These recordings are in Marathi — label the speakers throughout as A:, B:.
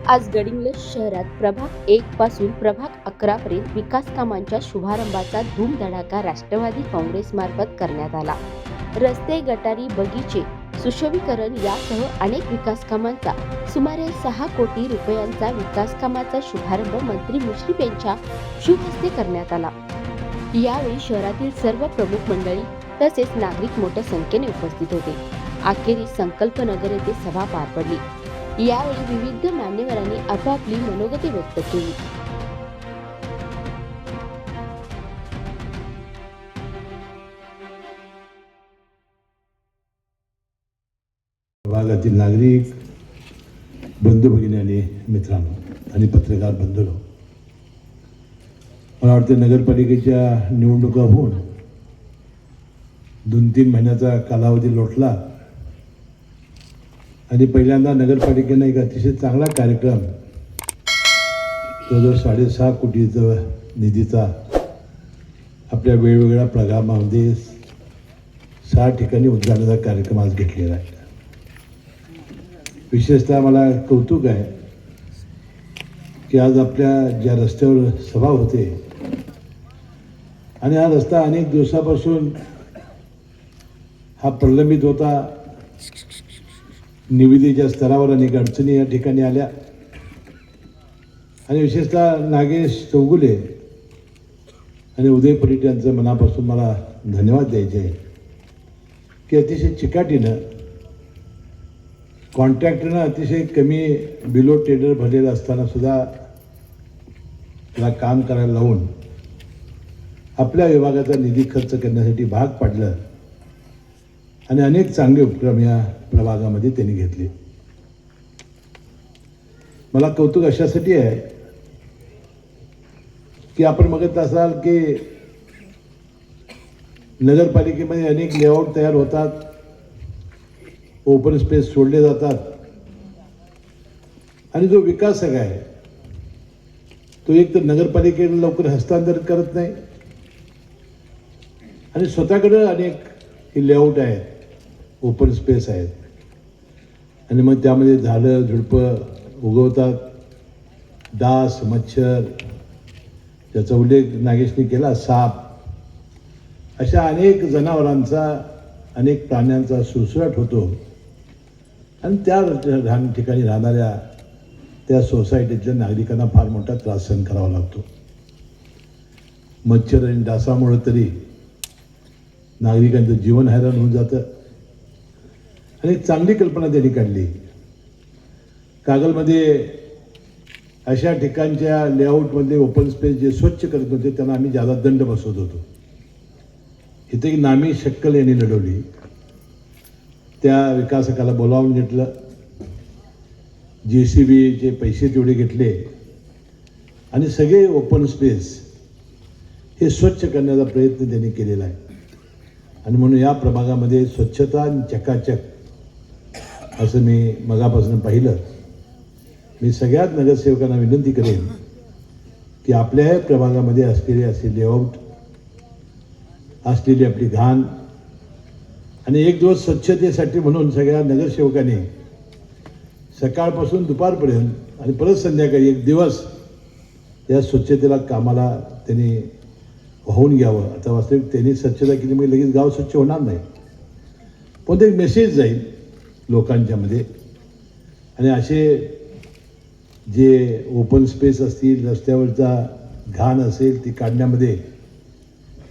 A: आज गडिंग्लज शहरात प्रभाग 1 पासून प्रभाग 11 पर्यंत विकास कामांच्या शुभारंभाचा धूमधडाका राष्ट्रवादी काँग्रेसमार्फत करण्यात आला. रस्ते, गटारी, बगीचे, सुशोभीकरण यासह अनेक विकास कामांचा सुमारे 6 कोटी रुपयांचा विकास कामाचा शुभारंभ मंत्री मुश्रीफ यांच्या शुभ हस्ते करण्यात आला. यावेळी शहरातील सर्व प्रमुख मंडळी तसेच नागरिक मोठ्या संख्येने उपस्थित होते. अखेरीस संकल्प नगर येथे सभा पार पडली. यावेळी विविध मान्यवरांनी आपापली मनोगते व्यक्त केली.
B: भागातील नागरिक बंधू भगिनी आणि मित्रांनो आणि पत्रकार बंधूंनो, मला वाटते नगरपालिकेच्या निवडणुका होऊन 2-3 महिन्याचा कालावधी लोटला आणि पहिल्यांदा नगरपालिकेनं एक अतिशय चांगला कार्यक्रम जवळजवळ 6.5 कोटीचा निधीचा आपल्या वेगवेगळ्या प्रभागामध्ये 6 ठिकाणी उद्घाटनाचा कार्यक्रम आज घेतलेला आहे. विशेषतः मला कौतुक आहे की आज आपल्या ज्या रस्त्यावर सभा होते आणि हा रस्ता अनेक दिवसापासून हा प्रलंबित होता. निविदेच्या स्तरावर अनेक अडचणी या ठिकाणी आल्या आणि विशेषतः नागेश चौगुले आणि उदय परीट यांचं मनापासून मला धन्यवाद द्यायचे आहे की अतिशय चिकाटीनं कॉन्ट्रॅक्टरनं अतिशय कमी बिलो टेंडर भरलेलं असताना सुद्धा त्याला काम करायला लावून आपल्या विभागाचा निधी खर्च करण्यासाठी भाग पाडलं आणि अनेक चांगले उपक्रम या प्रभागामध्ये त्यांनी घेतले. मला कौतुक अशासाठी आहे की आपण बघत असाल की नगरपालिकेमध्ये अनेक लेआउट तयार होतात, ओपन स्पेस सोडले जातात आणि जो विकासक आहे तो एक तर नगरपालिकेकडे लवकर हस्तांतरित करत नाही आणि स्वतःकडे अनेक हे लेआउट आहेत, ओपन स्पेस आहेत आणि मग त्यामध्ये झाडं झुडपं उगवतात, डास, मच्छर, त्याचा उल्लेख नागेशने केला, साप, अशा अनेक जनावरांचा अनेक प्राण्यांचा सुळसुळाट होतो आणि त्या ठिकाणी राहणाऱ्या त्या सोसायटीतल्या नागरिकांना फार मोठा त्रास सहन करावा लागतो. मच्छर आणि डासामुळे तरी नागरिकांचं जीवन हैराण होऊन जातं आणि एक चांगली कल्पना त्यांनी काढली. कागलमध्ये अशा ठिकाणच्या लेआउटमध्ये ओपन स्पेस जे स्वच्छ करत होते त्यांना आम्ही ज्यादा दंड बसवत होतो. इथे एक नामी शक्कल यांनी लढवली. त्या विकासकाला बोलावून घेतलं, JCBचे पैसे तेवढे घेतले आणि सगळे ओपन स्पेस हे स्वच्छ करण्याचा प्रयत्न त्यांनी केलेला आहे आणि म्हणून या प्रभागामध्ये स्वच्छता आणि चकाचक असं मी मगापासून पाहिलं. मी सगळ्यात नगरसेवकांना विनंती करेन की आपल्या प्रभागामध्ये असलेले असे लेआउट, असलेली आपली घाण आणि एक दिवस स्वच्छतेसाठी म्हणून सगळ्या नगरसेवकांनी सकाळपासून दुपारपर्यंत आणि परत संध्याकाळी एक दिवस या स्वच्छतेला कामाला त्यांनी वाहून घ्यावं. आता वास्तविक त्यांनी स्वच्छता केली म्हणजे लगेच गाव स्वच्छ होणार नाही, पण ते एक मेसेज जाईल लोकांच्यामध्ये आणि असे जे ओपन स्पेस असतील, रस्त्यावरचा घाण असेल ती काढण्यामध्ये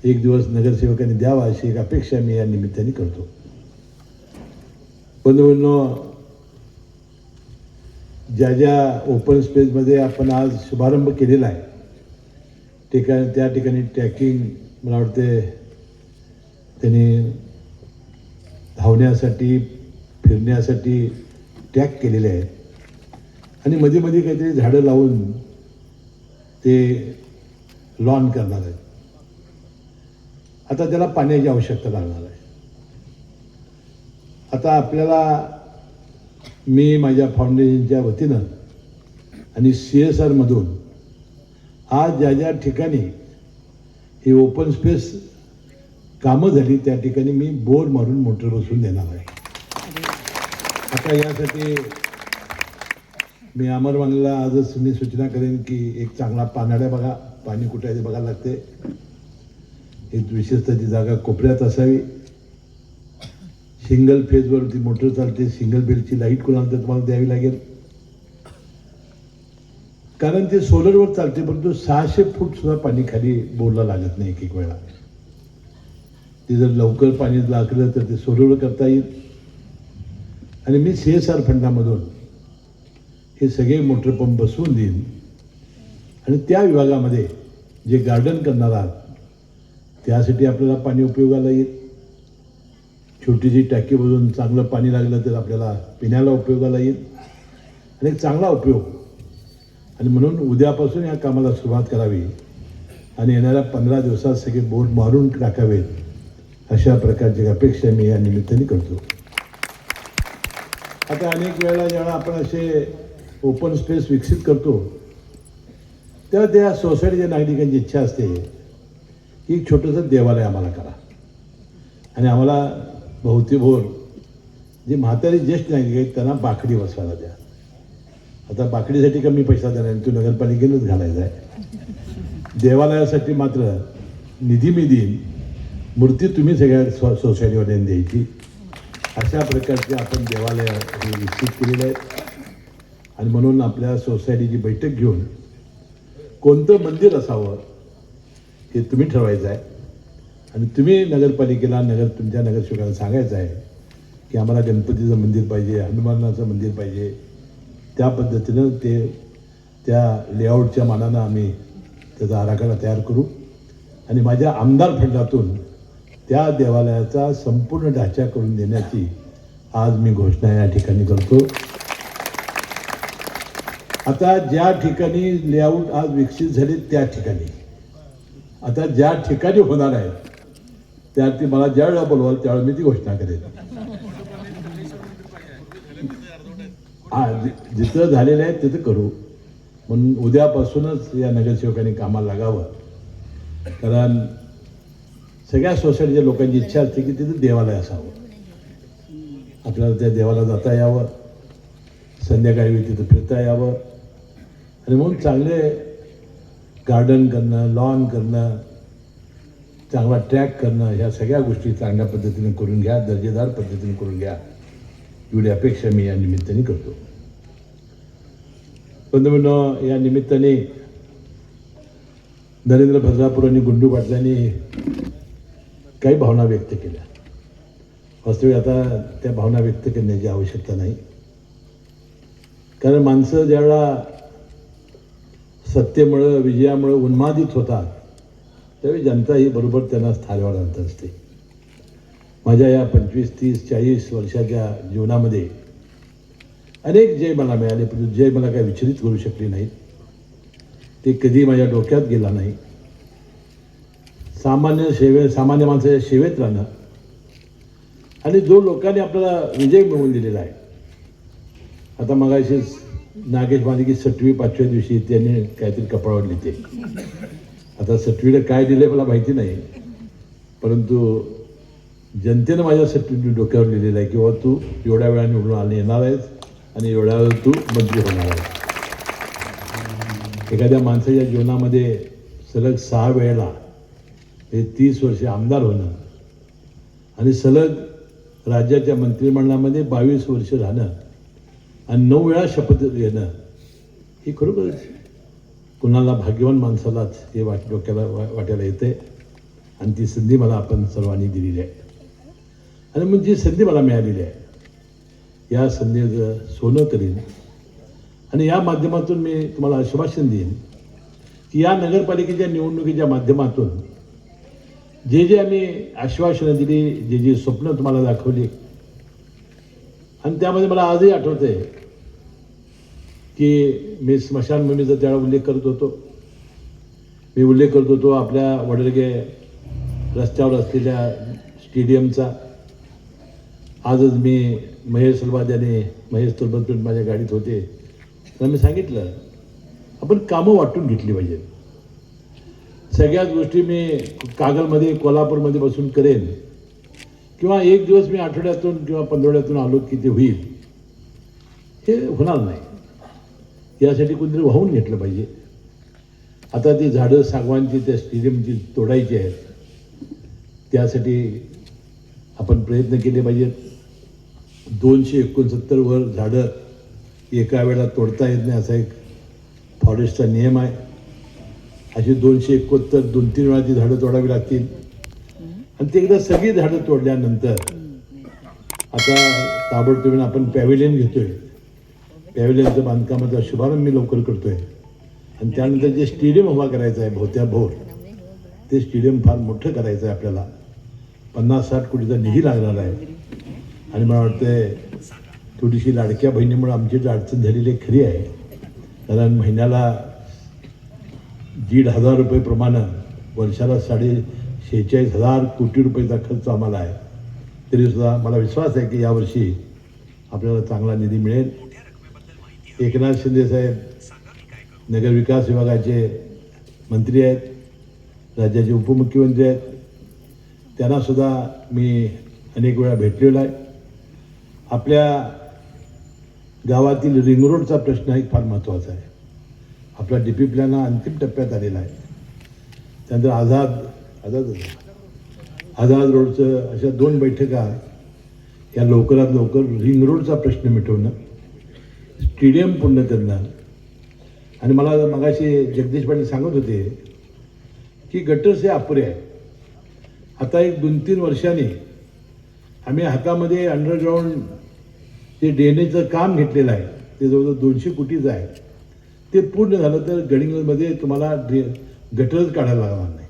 B: एक दिवस नगरसेवकांनी द्यावा अशी एक अपेक्षा मी या निमित्ताने करतो. बंधूंनो, ज्या ज्या ओपन स्पेसमध्ये आपण आज शुभारंभ केलेला आहे त्या ठिकाणी ट्रॅकिंग, मला वाटते त्यांनी धावण्यासाठी फिरण्यासाठी ट्रॅक केलेले आहेत आणि मध्ये मध्ये काहीतरी झाडं लावून ते लॉन करणार आहेत. आता त्याला पाण्याची आवश्यकता लागणार आहे. आता आपल्याला मी माझ्या फाउंडेशनच्या वतीनं आणि CSR मधून आज ज्या ज्या ठिकाणी ही ओपन स्पेस कामं झाली त्या ठिकाणी मी बोर मारून मोटर बसवून देणार आहे. आता यासाठी मी अमरवांगला आजच मी सूचना करेन की एक चांगला पानाड्या बघा, पाणी कुठे आहे ते बघायला लागते. एक विशेषतः ती जागा कोपऱ्यात असावी. सिंगल फेजवरती मोटर चालते, सिंगल बेलची लाईट कोणाला तर तुम्हाला द्यावी लागेल, कारण ते सोलरवर चालते. परंतु 600 फूट सुद्धा पाणी खाली बोरला लागत नाही. एक वेळा ते जर लवकर पाणी लागलं तर ते सोलरवर करता येईल. आणि मी CSR फंडामधून हे सगळे मोटर पंप बसवून देईन. आणि त्या विभागामध्ये जे गार्डन करणार आहात त्यासाठी आपल्याला पाणी उपयोगाला येईल. छोटीशी टाकी बसून चांगलं पाणी लागलं तर आपल्याला पिण्याला उपयोगाला येईल आणि एक चांगला उपयोग. आणि म्हणून उद्यापासून या कामाला सुरुवात करावी आणि येणाऱ्या 15 दिवसात सगळे बोर मारून टाकावेत, अशा प्रकारची अपेक्षा मी या निमित्ताने करतो. आता अनेक वेळेला जेव्हा आपण असे ओपन स्पेस विकसित करतो तेव्हा त्या सोसायटीच्या नागरिकांची इच्छा असते की एक छोटंसं देवालय आम्हाला करा आणि आम्हाला भोवतीभोर जे म्हातारी ज्येष्ठ नागरिक आहेत त्यांना बाकडी बसवायला द्या. आता बाकडीसाठी कमी पैसा देणार नाही, तो नगरपालिकेनंच घालायचा आहे. देवालयासाठी मात्र निधी मी देईन, मूर्ती तुम्ही सगळ्या सोसायटीवाल्यांनी द्यायची. अशा प्रकारचे आपण देवालय हे विकसित केलेले आहेत. आणि म्हणून आपल्या सोसायटीची बैठक घेऊन कोणतं मंदिर असावं हे तुम्ही ठरवायचं आहे. आणि तुम्ही नगरपालिकेला तुमच्या नगरसेवकांना सांगायचं आहे की आम्हाला गणपतीचं मंदिर पाहिजे, हनुमानाचं मंदिर पाहिजे. त्या पद्धतीनं त्या लेआउटच्या मानानं आम्ही त्याचा आराखडा तयार करू आणि माझ्या आमदार फंडातून त्या देवालयाचा संपूर्ण ढाचा करून देण्याची आज मी घोषणा या ठिकाणी करतो. आता ज्या ठिकाणी लेआउट आज विकसित झाले त्या ठिकाणी, आता ज्या ठिकाणी होणार आहे त्यावरती मला ज्या वेळेला बोलवाल त्यावेळेला मी ती घोषणा करेन. जिथं झालेलं आहे तिथं करू. म्हणून उद्यापासूनच या नगरसेवकांनी कामाला लागावं, कारण सगळ्या सोसायटीच्या लोकांची इच्छा असते की तिथं देवालय असावं, आपल्याला त्या देवाला जाता यावं, संध्याकाळी तिथं फिरता यावं. आणि म्हणून चांगले गार्डन करणं, लॉन करणं, चांगला ट्रॅक करणं, ह्या सगळ्या गोष्टी चांगल्या पद्धतीने करून घ्या, दर्जेदार पद्धतीने करून घ्या, एवढी अपेक्षा मी या निमित्ताने करतो. पंतप्रधान या निमित्ताने नरेंद्र भद्रापूर आणि गुंडू पाटलांनी काही भावना व्यक्त केल्या. वास्तविक आता त्या भावना व्यक्त करण्याची आवश्यकता नाही, कारण माणसं ज्यावेळेला सत्तेमुळं विजयामुळं उन्मादित होतात त्यावेळी जनता ही बरोबर त्यांना स्थानावर आणत असते. माझ्या या 25, 30, 40 वर्षाच्या जीवनामध्ये अनेक जय मला मिळाले, पण जय मला काही विचलित करू शकले नाहीत. ते कधी माझ्या डोक्यात गेला नाही. सामान्य माणसाच्या सेवेत राहणं आणि जो लोकांनी आपल्याला विजय मिळवून दिलेला आहे. आता मगाशीच नागेश मालिकी 6वी 5व्या दिवशी त्यांनी काहीतरी कपाळावर लिहिते. आता 6वीला काय दिले मला माहिती नाही, परंतु जनतेनं माझ्या 6वी डोक्यावर लिहिलेलं आहे की बाबा तू एवढ्या वेळा निवडून येणार आहेस आणि एवढ्या वेळा तू मंत्री होणार आहेस. एखाद्या माणसाच्या जीवनामध्ये सलग 6 वेळेला हे 30 वर्षे आमदार होणं आणि सलग राज्याच्या मंत्रिमंडळामध्ये 22 वर्ष राहणं आणि 9 वेळा शपथ घेणं, ही खरोखरच कुणाला भाग्यवान माणसालाच हे डोक्याला वाटायला येते. आणि ती संधी मला आपण सर्वांनी दिलेली आहे. आणि मग जी संधी मला मिळालेली आहे या संधीचं सोनं करीन. आणि या माध्यमातून मी तुम्हाला आश्वासन देईन की या नगरपालिकेच्या निवडणुकीच्या माध्यमातून जे आम्ही आश्वासनं दिली, जे स्वप्न तुम्हाला दाखवली, आणि त्यामध्ये मला आजही आठवतं आहे की मी स्मशानभूमीचा त्यावेळा उल्लेख करत होतो. आपल्या वडरगे रस्त्यावर असलेल्या स्टेडियमचा. आजच मी महेश तलबदपेठ माझ्या गाडीत होते, तर मी सांगितलं आपण कामं वाटून घेतली पाहिजेत. सगळ्याच गोष्टी मी कागलमध्ये, कोल्हापूरमध्ये बसून करेन किंवा एक दिवस मी आठवड्यातून किंवा 15 आलो की ते होईल, हे होणार नाही. यासाठी कोणतरी वाहून घेतलं पाहिजे. आता ती झाडं सागवानची त्या स्टेडियमची तोडायची आहेत, त्यासाठी आपण प्रयत्न केले पाहिजेत. 269 वर झाडं एका वेळेला तोडता येत नाही असा एक फॉरेस्टचा नियम आहे. अशी 271 2-3 वेळा ती झाडं तोडावी लागतील. आणि ते एकदा सगळी झाडं तोडल्यानंतर आता ताबडतोबीने आपण पॅव्हिलियन घेतोय. पॅव्हिलियनचं बांधकामाचा शुभारंभ मी लवकर करतोय. आणि त्यानंतर जे स्टेडियम उभा करायचं आहे भोवत्याभोर, ते स्टेडियम फार मोठं करायचं आहे आपल्याला. 50-60 कोटीचा निधी लागणार आहे. आणि मला वाटतंय थोडीशी लाडक्या बहिणीमुळे आमची अडचण झालेली खरी आहे. कारण महिन्याला 1,500 रुपये प्रमाणे वर्षाला 46,000 कोटी रुपयाचा खर्च आम्हाला आहे. तरीसुद्धा मला विश्वास आहे की यावर्षी आपल्याला चांगला निधी मिळेल. एकनाथ शिंदे साहेब नगरविकास विभागाचे मंत्री आहेत, राज्याचे उपमुख्यमंत्री आहेत. त्यांनासुद्धा मी अनेक वेळा भेटलेलो आहे. आपल्या गावातील रिंग रोडचा प्रश्न एक फार महत्त्वाचा आहे. आपला DP प्लॅन हा अंतिम टप्प्यात आलेला आहे. त्यानंतर आझाद रोडचं अशा 2 बैठका या लवकरात लवकर रिंग रोडचा प्रश्न मिटवणं, स्टेडियम पूर्ण करणं. आणि मला मगाशी जगदीश पाटील सांगत होते की गटर्स हे अपुरे आहे. आता एक 2-3 वर्षांनी आम्ही हातामध्ये अंडरग्राऊंड जे ड्रेनेजचं काम घेतलेलं आहे, ते जवळजवळ 200 कोटीचं आहे. ते पूर्ण झालं तर गडिंग्लजमध्ये तुम्हाला गटरच काढायला लागणार नाही.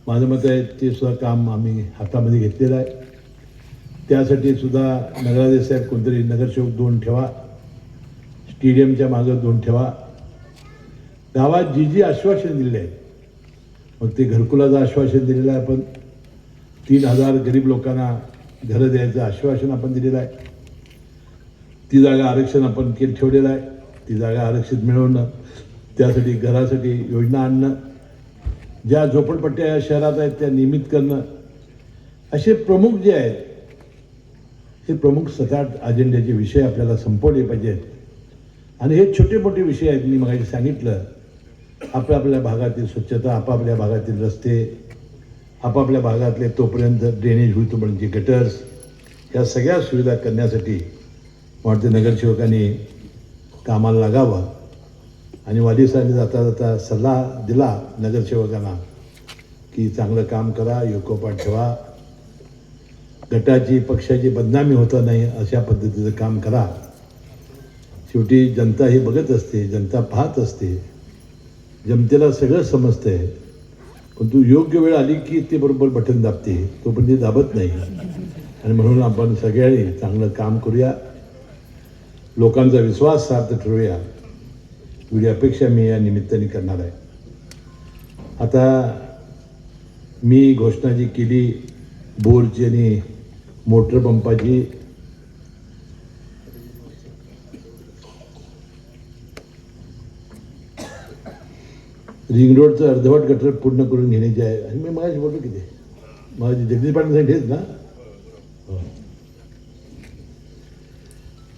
B: माझं मत आहे ते सुद्धा काम आम्ही हातामध्ये घेतलेलं आहे. त्यासाठी सुद्धा नगराध्यक्ष साहेब कोणतरी नगरसेवक 2 ठेवा, स्टेडियमच्या मागं 2 ठेवा. गावात जी आश्वासन दिले आहेत, मग ते घरकुलाचं आश्वासन दिलेलं आहे आपण, 3,000 गरीब लोकांना घरं द्यायचं आश्वासन आपण दिलेलं आहे. ती जागा आरक्षण आपण ठेवलेलं आहे. ती जागा आरक्षित मिळवणं, त्यासाठी घरासाठी योजना आणणं, ज्या झोपडपट्ट्या या शहरात आहेत त्या नियमित करणं, असे प्रमुख जे आहेत हे प्रमुख 7-8 अजेंड्याचे विषय आपल्याला संपवले पाहिजेत. आणि हे छोटे मोठे विषय आहेत. मी मगाशी सांगितलं, आपापल्या भागातील स्वच्छता, आपापल्या भागातील रस्ते, आपापल्या भागातले तोपर्यंत ड्रेनेज होईल तोपर्यंत गटर्स, या सगळ्या सुविधा करण्यासाठी वाटते नगरसेवकांनी कामाला लागावं. आणि वाली साहेबांनी जाता जाता सल्ला दिला नगरसेवकांना की चांगलं काम करा, एकोपा ठेवा, गटाची पक्षाची बदनामी होता नाही अशा पद्धतीचं काम करा. शेवटी जनता ही बघत असते, जनता पाहत असते, जनतेला सगळं समजतंय. पण तू योग्य वेळ आली की ते बरोबर बटन दाबते, तोपर्यंत ते दाबत नाही. आणि म्हणून आपण सगळ्यांनी चांगलं काम करूया, लोकांचा विश्वास सार्थ ठरवूया, एवढी अपेक्षा मी या निमित्ताने करणार आहे. आता मी घोषणा जी केली बोरची आणि मोटर पंपाची, रिंग रोडचं अर्धवट गटर पूर्ण करून घेण्याचे आहे. आणि मी मगाशी बोलतो की ते माझी जगदीश पाटील साहेब हेच ना.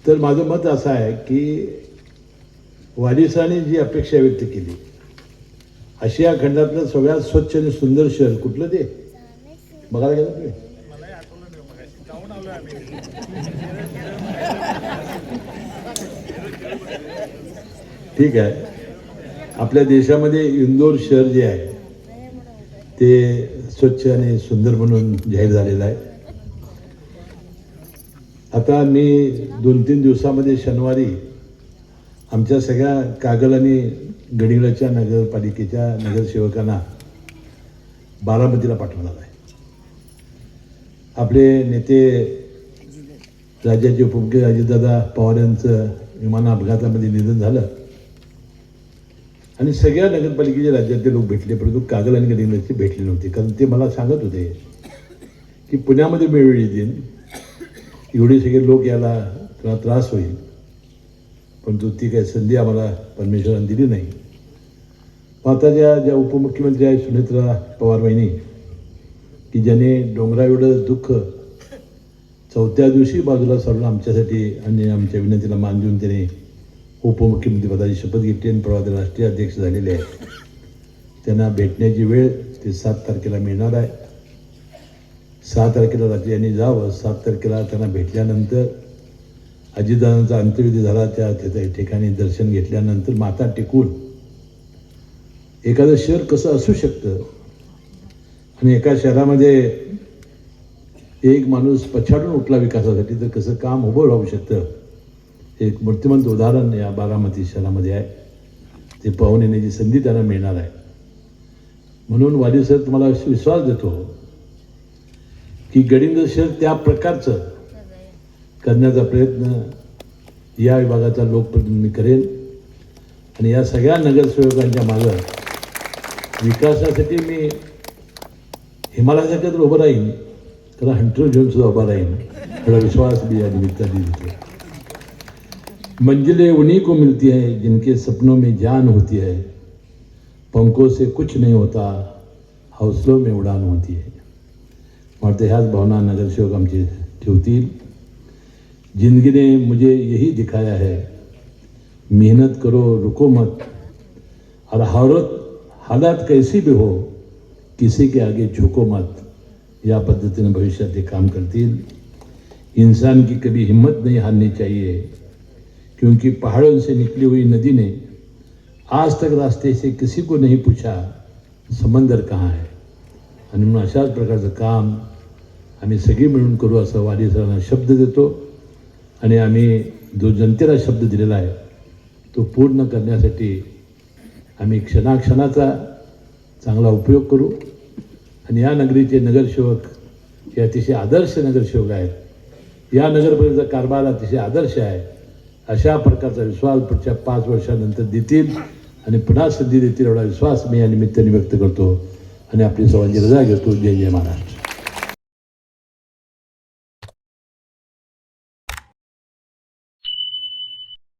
B: तर माझं मत असं आहे की वालिसाने जी अपेक्षा व्यक्त केली, आशिया खंडातलं सगळ्यात स्वच्छ आणि सुंदर शहर कुठलं ते बघायला गेलं तुम्ही? ठीक आहे. आपल्या देशामध्ये इंदोर शहर जे आहे ते स्वच्छ आणि सुंदर म्हणून जाहीर झालेलं आहे. आता मी 2-3 दिवसामध्ये शनिवारी आमच्या सगळ्या कागल आणि गडिंग्लजच्या नगरपालिकेच्या नगरसेवकांना बारामतीला पाठवणार आहे. आपले नेते राज्याचे उपमुख्यमंत्री अजितदादा पवार यांचं विमान अपघातामध्ये निधन झालं आणि सगळ्या नगरपालिकेच्या राज्यातले लोक भेटले, परंतु कागल आणि गडिंग्लजचे भेटले नव्हते. कारण ते मला सांगत होते की पुण्यामध्ये वेळोवेळी येतील, एवढे सगळे लोक यायला तुला त्रास होईल, परंतु ती काही संधी आम्हाला परमेश्वराने दिली नाही. आता ज्या उपमुख्यमंत्री आहेत सुनेत्रा पवार वहिनी, की ज्याने डोंगरा एवढं दुःख 4थ्या दिवशी बाजूला सारून आमच्यासाठी आणि आमच्या विनंतीला मान देऊन त्याने उपमुख्यमंत्रीपदाची शपथ घेतली आणि परवा ते राष्ट्रीय अध्यक्ष झालेले आहेत. त्यांना भेटण्याची वेळ ते 7 तारखेला मिळणार आहे. 6 तारखेला रात्री यांनी जावं. 7 तारखेला त्यांना भेटल्यानंतर अजितदादांचा अंत्यविधी झाला. त्या ठिकाणी दर्शन घेतल्यानंतर माथा टेकून एखादं शहर कसं असू शकतं आणि एका शहरामध्ये एक माणूस पछाडून उठला विकासासाठी तर कसं काम उभं राहू शकतं, एक मूर्तिमंत उदाहरण या बारामती शहरामध्ये आहे. ते पाहून येण्याची संधी त्यांना मिळणार आहे. म्हणून वाली सर तुम्हाला विश्वास देतो की गडिंग्लज शहर त्या प्रकारचं करण्याचा प्रयत्न या विभागाचा लोकप्रतिनिधी करेल आणि या सगळ्या नगरसेवकांच्या मागं विकासासाठी मी हिमालयासारखं तर उभं राहीन, त्याला हंटर घेऊन सुद्धा उभा राहीन, थोडा विश्वास भी या निमित्ताने देतो. मंजिलें उन्हीं को मिलती है जिनके सपनों में जान होती है, पंखों से कुछ नहीं होता, हौसलों में उड़ान होती है. वाटतं ह्याच भावना नगरसेवक आमचे ठेवतील. जिंदगी ने मुझे यही दिखाया है, मेहनत करो रुको मत, और हालात कैसी भी हो किसी के आगे झुको मत. या पद्धतीने भविष्यात ते काम करतील. इंसान की कभी हिम्मत नहीं हारनी चाहिए, क्योंकि पहाड़ों से निकली हुई नदी ने आज तक रास्ते से किसी को नहीं पूछा समंदर कहाँ है. आणि म्हणून अशाच प्रकारचं काम आम्ही सगळी मिळून करू असं वाली सरांना शब्द देतो. आणि आम्ही जो जनतेला शब्द दिलेला आहे तो पूर्ण करण्यासाठी आम्ही क्षणाक्षणाचा चांगला उपयोग करू. आणि या नगरीचे नगरसेवक हे अतिशय आदर्श नगरसेवक आहेत. या नगरपालिकेचा कारभार अतिशय आदर्श आहे. अशा प्रकारचा विश्वास पुढच्या 5 वर्षानंतर देतील आणि पुन्हा संधी देतील एवढा विश्वास मी या निमित्ताने व्यक्त करतो आणि आपली सर्वांची रजा घेतो. जय जय महाराष्ट्र.